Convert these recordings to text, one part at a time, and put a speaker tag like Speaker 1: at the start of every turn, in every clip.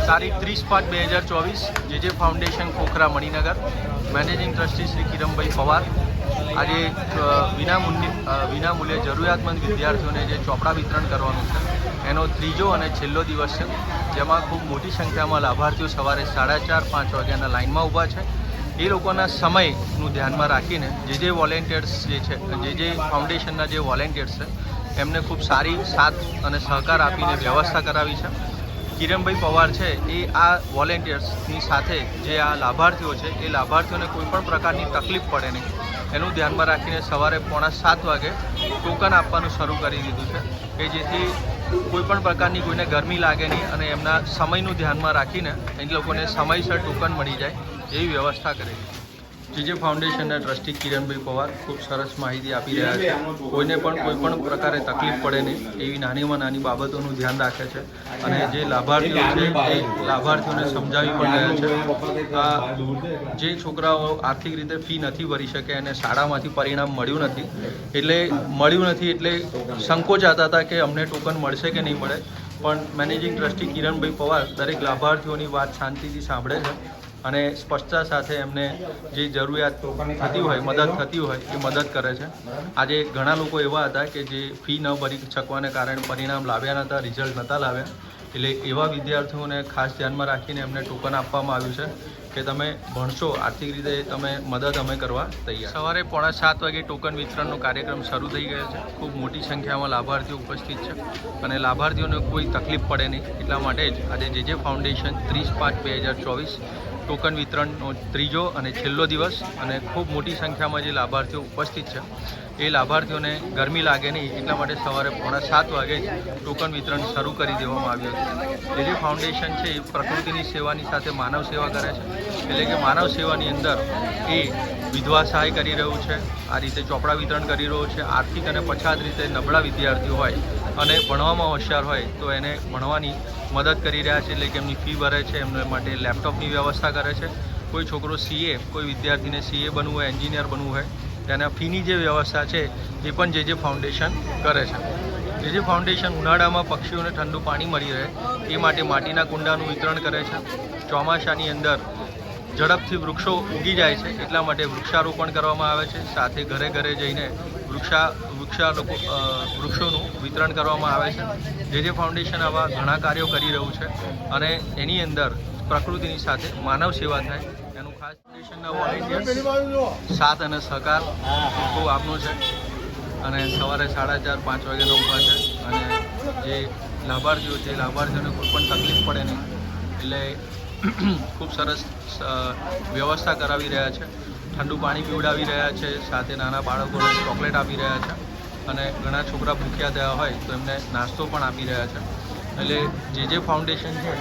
Speaker 1: તારીખ 30/5/2024 જે foundation Khokhra Maninagar, managing trustee Shri Kiranbhai Pawar આજે વિનામૂલ્યે જરૂરિયાતમંદ વિદ્યાર્થીઓને જે ચોપડા વિતરણ કરવાનું છે એનો ત્રીજો અને છેલ્લો દિવસ છે, જેમાં ખૂબ મોટી સંખ્યામાં લાભાર્થીઓ સવારે 4:30-5 વાગ્યાના લાઇનમાં ઊભા છે. એ લોકોના સમયનું ધ્યાનમાં રાખીને જે વોલેન્ટિયર્સ જે છે, જે ફાઉન્ડેશનના જે વોલેન્ટિયર્સ છે એમને ખૂબ સારી સાથ અને સહકાર આપીને વ્યવસ્થા કરાવી છે. કિરણભાઈ પવાર છે એ આ વોલેન્ટિયર્સની સાથે જે આ લાભાર્થીઓ છે એ લાભાર્થીઓને કોઈપણ પ્રકારની તકલીફ પડે નહીં એનું ધ્યાનમાં રાખીને સવારે 6:45 વાગે ટોકન આપવાનું શરૂ કરી દીધું છે, કે જેથી કોઈપણ પ્રકારની કોઈને ગરમી લાગે નહીં અને એમના સમયનું ધ્યાનમાં રાખીને એ લોકોને સમયસર ટોકન મળી જાય એવી વ્યવસ્થા કરેલી છે. જે ફાઉન્ડેશનના ટ્રસ્ટી કિરણભાઈ પવાર ખૂબ સરસ માહિતી આપી રહ્યા છે. કોઈને પણ કોઈપણ પ્રકારે તકલીફ પડે નહીં એવી નાનીમાં નાની બાબતોનું ધ્યાન રાખે છે અને જે લાભાર્થીઓ છે એ લાભાર્થીઓને સમજાવી પણ રહ્યા છે. જે છોકરાઓ આર્થિક રીતે ફી નથી ભરી શકે અને શાળામાંથી પરિણામ મળ્યું નથી એટલે સંકોચાતા હતા કે અમને ટોકન મળશે કે નહીં મળે, પણ મેનેજિંગ ટ્રસ્ટી કિરણભાઈ પવાર દરેક લાભાર્થીઓની વાત શાંતિથી સાંભળે છે અને સ્પષ્ટતા સાથે એમને જે જરૂરિયાત થતી હોય, મદદ થતી હોય એ મદદ કરે છે. આજે ઘણા લોકો એવા હતા કે જે ફી ન ભરી શકવાને કારણે પરિણામ લાવ્યા નહોતા, રિઝલ્ટ નહોતા લાવ્યા, એટલે એવા વિદ્યાર્થીઓને ખાસ ધ્યાનમાં રાખીને એમને ટોકન આપવામાં આવ્યું છે કે તમે ભણશો, આર્થિક રીતે તમે મદદ અમે કરવા તૈયાર. સવારે 6:45 વાગે ટોકન વિતરણનો કાર્યક્રમ શરૂ થઈ ગયો છે. ખૂબ મોટી સંખ્યામાં લાભાર્થીઓ ઉપસ્થિત છે અને લાભાર્થીઓને કોઈ તકલીફ પડે નહીં એટલા માટે જ આજે જે ફાઉન્ડેશન 30/5/2024 ટોકન વિતરણનો ત્રીજો અને છેલ્લો દિવસ અને ખૂબ મોટી સંખ્યામાં જે લાભાર્થીઓ ઉપસ્થિત છે એ લાભાર્થીઓને ગરમી લાગે નહીં એટલા માટે સવારે 6:45 વાગે જ ટોકન વિતરણ શરૂ કરી દેવામાં આવ્યું હતું. જે ફાઉન્ડેશન છે એ પ્રકૃતિની સેવાની સાથે માનવ સેવા કરે છે, એટલે કે માનવ સેવાની અંદર એ વિધવા સહાય કરી રહ્યું છે, આ રીતે ચોપડા વિતરણ કરી રહ્યું છે. આર્થિક અને પછાત રીતે નબળા વિદ્યાર્થીઓ હોય અને ભણવામાં હોશિયાર હોય તો એને ભણવાની મદદ કરી રહ્યા છે, એટલે કે એમની ફી ભરે છે, એમને માટે લેપટોપની વ્યવસ્થા કરે છે. કોઈ છોકરો CA, કોઈ વિદ્યાર્થીને CA બનવું હોય, એન્જિનિયર બનવું હોય, તેના ફીની જે વ્યવસ્થા છે એ પણ જે ફાઉન્ડેશન કરે છે. જે ફાઉન્ડેશન ઉનાળામાં પક્ષીઓને ઠંડુ પાણી મળી રહે એ માટે માટીના કુંડાનું વિતરણ કરે છે. ચોમાસાની અંદર ઝડપથી વૃક્ષો ઉગી જાય છે એટલા માટે વૃક્ષારોપણ કરવામાં આવે છે. સાથે ઘરે ઘરે જઈને વૃક્ષોનું વિતરણ કરવામાં આવે છે. જે ફાઉન્ડેશન આવા ઘણા કાર્યો કરી રહ્યું છે અને એની અંદર પ્રકૃતિની સાથે માનવ સેવા થાય એનું ખાસ ફાઉન્ડેશનના વોલેન્ટિયર્સ સાથ અને સહકાર ખૂબ આપનો છે અને સવારે 4:30-5 વાગ્યાના ઊભા છે અને જે લાભાર્થીઓ છે લાભાર્થીઓને કોઈ પણ તકલીફ પડે નહીં એટલે ખૂબ સરસ વ્યવસ્થા કરાવી રહ્યા છે. ઠંડુ પાણી પીવડાવી રહ્યા છે, સાથે નાના બાળકોને ચોકલેટ આપી રહ્યા છે અને ઘણા છોકરા ભૂખ્યા થયા હોય તો એમને નાસ્તો પણ આપી રહ્યા છે. એટલે જે ફાઉન્ડેશન છે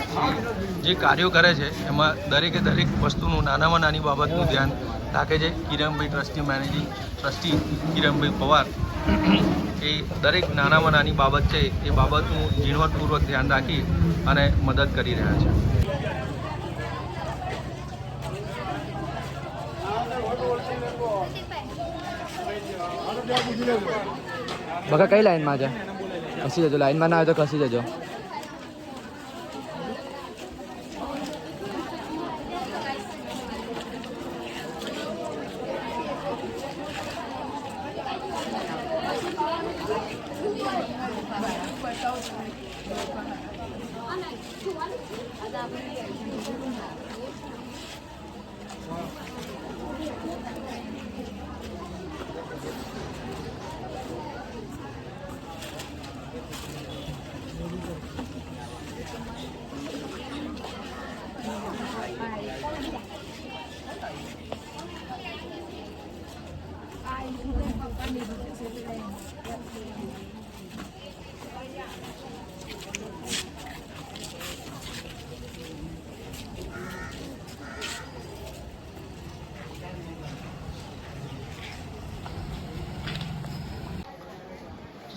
Speaker 1: જે કાર્યો કરે છે એમાં દરેકે દરેક વસ્તુનું નાનામાં નાની બાબતનું ધ્યાન રાખે છે. Kiranbhai trustee, managing trustee Kiranbhai Pawar એ દરેક નાનામાં નાની બાબત છે એ બાબતનું ઝીણવટપૂર્વક ધ્યાન રાખી અને મદદ કરી રહ્યા છે.
Speaker 2: બકા કઈ લાઈનમાં છે? ખસી જજો, લાઈનમાં ના આવે તો ખસી જજો.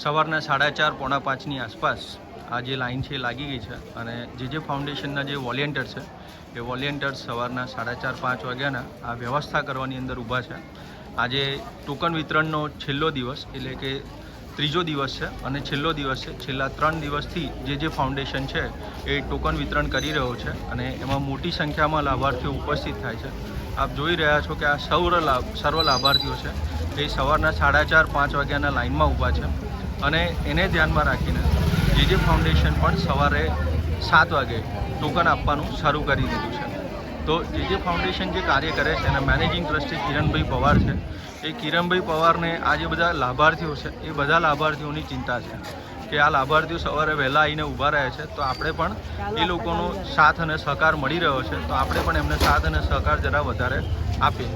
Speaker 1: સવારના 4:30-4:45ની આસપાસ આ જે લાઈન છે એ લાગી ગઈ છે અને જે ફાઉન્ડેશનના જે વોલેન્ટિયર છે એ વોલેન્ટિયર્સ સવારના 4:30-5 વાગ્યાના આ વ્યવસ્થા કરવાની અંદર ઊભા છે. આજે ટોકન વિતરણનો છેલ્લો દિવસ એટલે કે ત્રીજો દિવસ છે અને છેલ્લો દિવસ છે. છેલ્લા 3 દિવસથી જે ફાઉન્ડેશન છે એ ટોકન વિતરણ કરી રહ્યો છે અને એમાં મોટી સંખ્યામાં લાભાર્થીઓ ઉપસ્થિત થાય છે. આપ જોઈ રહ્યા છો કે આ સર્વ લાભાર્થીઓ છે એ સવારના 4:30-5 વાગ્યાના લાઇનમાં ઊભા છે અને એને ધ્યાનમાં રાખીને જે ફાઉન્ડેશન પણ સવારે 7 વાગે ટોકન આપવાનું શરૂ કરી દીધું છે. તો જે ફાઉન્ડેશન જે કાર્ય કરે છે એના મેનેજિંગ ટ્રસ્ટી કિરણભાઈ પવાર છે. એ કિરણભાઈ પવારને આ જે બધા લાભાર્થીઓ છે એ બધા લાભાર્થીઓની ચિંતા છે કે આ લાભાર્થીઓ સવારે વહેલા આવીને ઊભા રહે છે તો આપણે પણ એ લોકોનો સાથ અને સહકાર મળી રહ્યો છે તો આપણે પણ એમને સાથ અને સહકાર જરા વધારે આપીએ.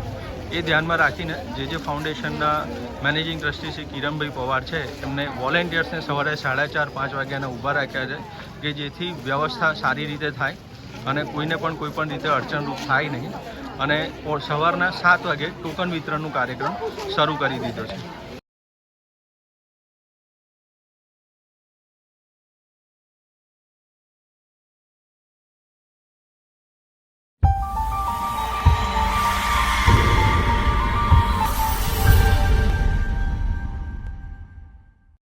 Speaker 1: એ ધ્યાનમાં રાખીને જે ફાઉન્ડેશનના મેનેજિંગ ટ્રસ્ટી શ્રી કિરણભાઈ પવાર છે એમને વોલેન્ટિયર્સને સવારે 4:30-5 વાગ્યાના ઊભા રાખ્યા છે કે જેથી વ્યવસ્થા સારી રીતે થાય અને કોઈને પણ કોઈ પણ રીતે અડચણરૂપ થાય નહીં અને સવારના 7 વાગે ટોકન વિતરણનો કાર્યક્રમ શરૂ કરી દીધો છે.